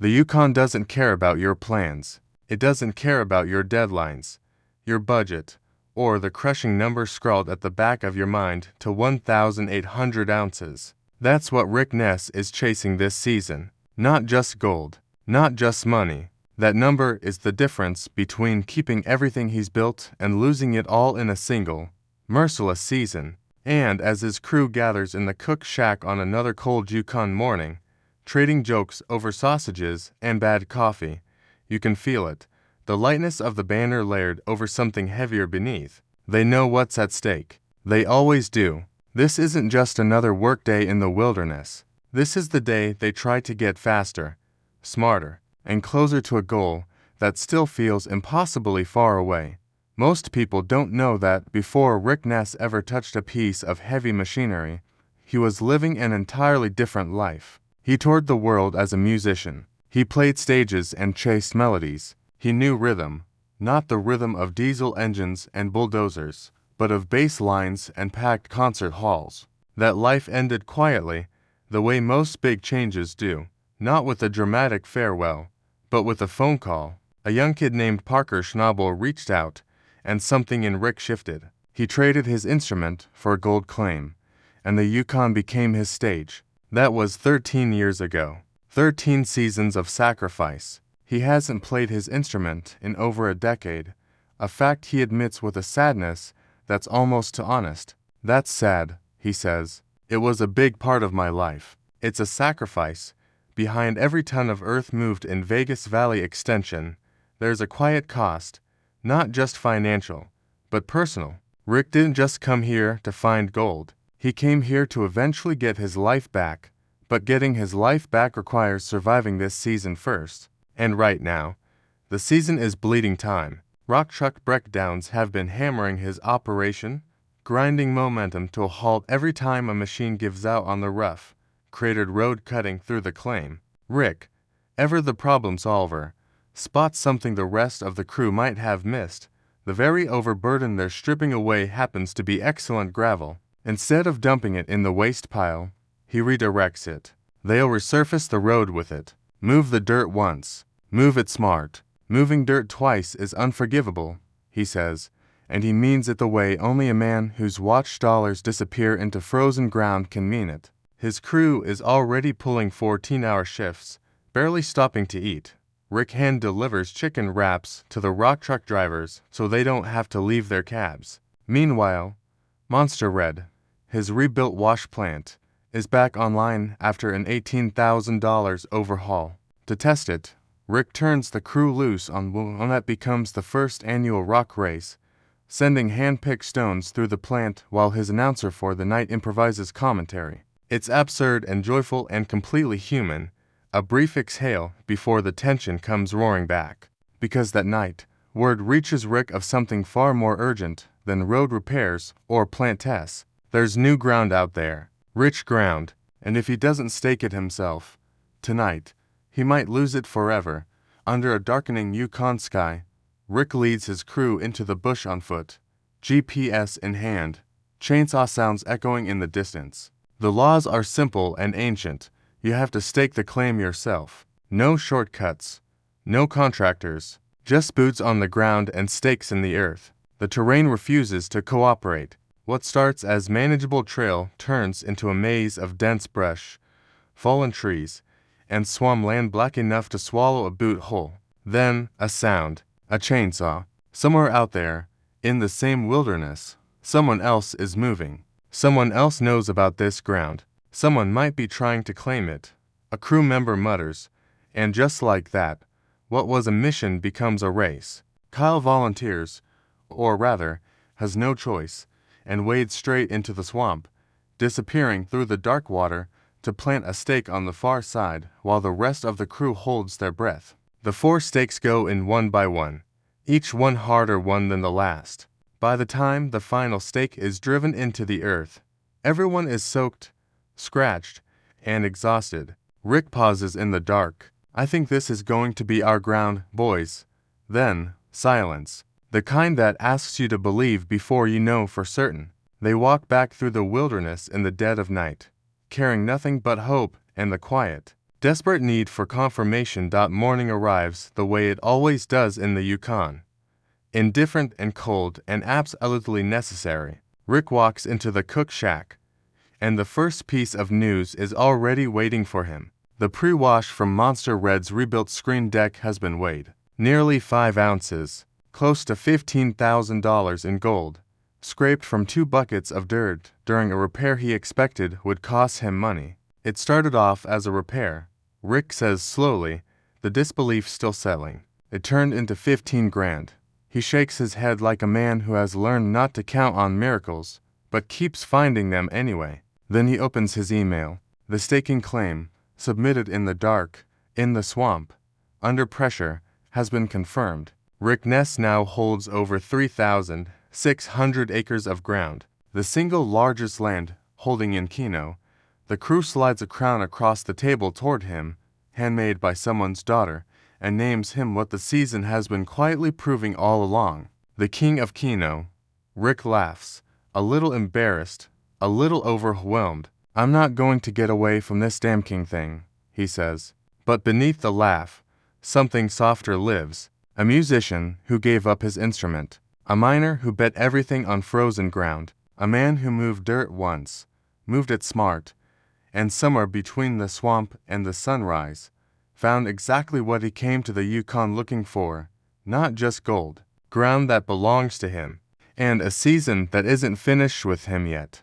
The Yukon doesn't care about your plans. It doesn't care about your deadlines, your budget, or the crushing number scrawled at the back of your mind to 1,800 ounces. That's what Rick Ness is chasing this season. Not just gold, not just money. That number is the difference between keeping everything he's built and losing it all in a single, merciless season. And as his crew gathers in the cook shack on another cold Yukon morning, trading jokes over sausages and bad coffee, you can feel it, the lightness of the banner layered over something heavier beneath. They know what's at stake. They always do. This isn't just another workday in the wilderness. This is the day they try to get faster, smarter, and closer to a goal that still feels impossibly far away. Most people don't know that before Rick Ness ever touched a piece of heavy machinery, he was living an entirely different life. He toured the world as a musician. He played stages and chased melodies. He knew rhythm, not the rhythm of diesel engines and bulldozers, but of bass lines and packed concert halls. That life ended quietly, the way most big changes do, not with a dramatic farewell, but with a phone call. A young kid named Parker Schnabel reached out, and something in Rick shifted. He traded his instrument for a gold claim, and the Yukon became his stage. That was 13 years ago. 13 seasons of sacrifice. He hasn't played his instrument in over a decade, a fact he admits with a sadness that's almost too honest. That's sad, he says. It was a big part of my life. It's a sacrifice. Behind every ton of earth moved in Vegas Valley Extension, there's a quiet cost, not just financial, but personal. Rick didn't just come here to find gold. He came here to eventually get his life back, but getting his life back requires surviving this season first. And right now, the season is bleeding time. Rock truck breakdowns have been hammering his operation, grinding momentum to a halt every time a machine gives out on the rough, cratered road cutting through the claim. Rick, ever the problem solver, spots something the rest of the crew might have missed. The very overburden they're stripping away happens to be excellent gravel. Instead of dumping it in the waste pile, he redirects it. They'll resurface the road with it. Move the dirt once. Move it smart. Moving dirt twice is unforgivable, he says, and he means it the way only a man whose watched dollars disappear into frozen ground can mean it. His crew is already pulling 14-hour shifts, barely stopping to eat. Rick hand delivers chicken wraps to the rock truck drivers so they don't have to leave their cabs. Meanwhile, Monster Red, his rebuilt wash plant, is back online after an $18,000 overhaul. To test it, Rick turns the crew loose on one that becomes the first annual rock race, sending hand-picked stones through the plant while his announcer for the night improvises commentary. It's absurd and joyful and completely human, a brief exhale before the tension comes roaring back. Because that night, word reaches Rick of something far more urgent than road repairs or plant tests. There's new ground out there, rich ground, and if he doesn't stake it himself, tonight, he might lose it forever. Under a darkening Yukon sky, Rick leads his crew into the bush on foot, GPS in hand, chainsaw sounds echoing in the distance. The laws are simple and ancient. You have to stake the claim yourself. No shortcuts, no contractors, just boots on the ground and stakes in the earth. The terrain refuses to cooperate. What starts as manageable trail turns into a maze of dense brush, fallen trees, and swamp land black enough to swallow a boot whole. Then, a sound, a chainsaw. Somewhere out there, in the same wilderness, someone else is moving. Someone else knows about this ground. Someone might be trying to claim it. A crew member mutters, and just like that, what was a mission becomes a race. Kyle volunteers, or rather, has no choice, and wades straight into the swamp, disappearing through the dark water to plant a stake on the far side while the rest of the crew holds their breath. The 4 stakes go in one by one, each one harder one than the last. By the time the final stake is driven into the earth, everyone is soaked, scratched, and exhausted. Rick pauses in the dark. I think this is going to be our ground, boys. Then, silence. The kind that asks you to believe before you know for certain. They walk back through the wilderness in the dead of night, carrying nothing but hope and the quiet. Desperate need for confirmation. Morning arrives the way it always does in the Yukon. Indifferent and cold and absolutely necessary. Rick walks into the cook shack, and the first piece of news is already waiting for him. The pre-wash from Monster Red's rebuilt screen deck has been weighed. Nearly 5 ounces, close to $15,000 in gold, scraped from 2 buckets of dirt during a repair he expected would cost him money. It started off as a repair, Rick says slowly, the disbelief still settling. It turned into 15 grand. He shakes his head like a man who has learned not to count on miracles, but keeps finding them anyway. Then he opens his email. The staking claim, submitted in the dark, in the swamp, under pressure, has been confirmed. Rick Ness now holds over 3,600 acres of ground, the single largest land holding in Keno. The crew slides a crown across the table toward him, handmade by someone's daughter, and names him what the season has been quietly proving all along, the King of Keno. Rick laughs, a little embarrassed, a little overwhelmed. I'm not going to get away from this damn king thing, he says. But beneath the laugh, something softer lives, a musician who gave up his instrument, a miner who bet everything on frozen ground, a man who moved dirt once, moved it smart, and somewhere between the swamp and the sunrise, found exactly what he came to the Yukon looking for, not just gold, ground that belongs to him, and a season that isn't finished with him yet.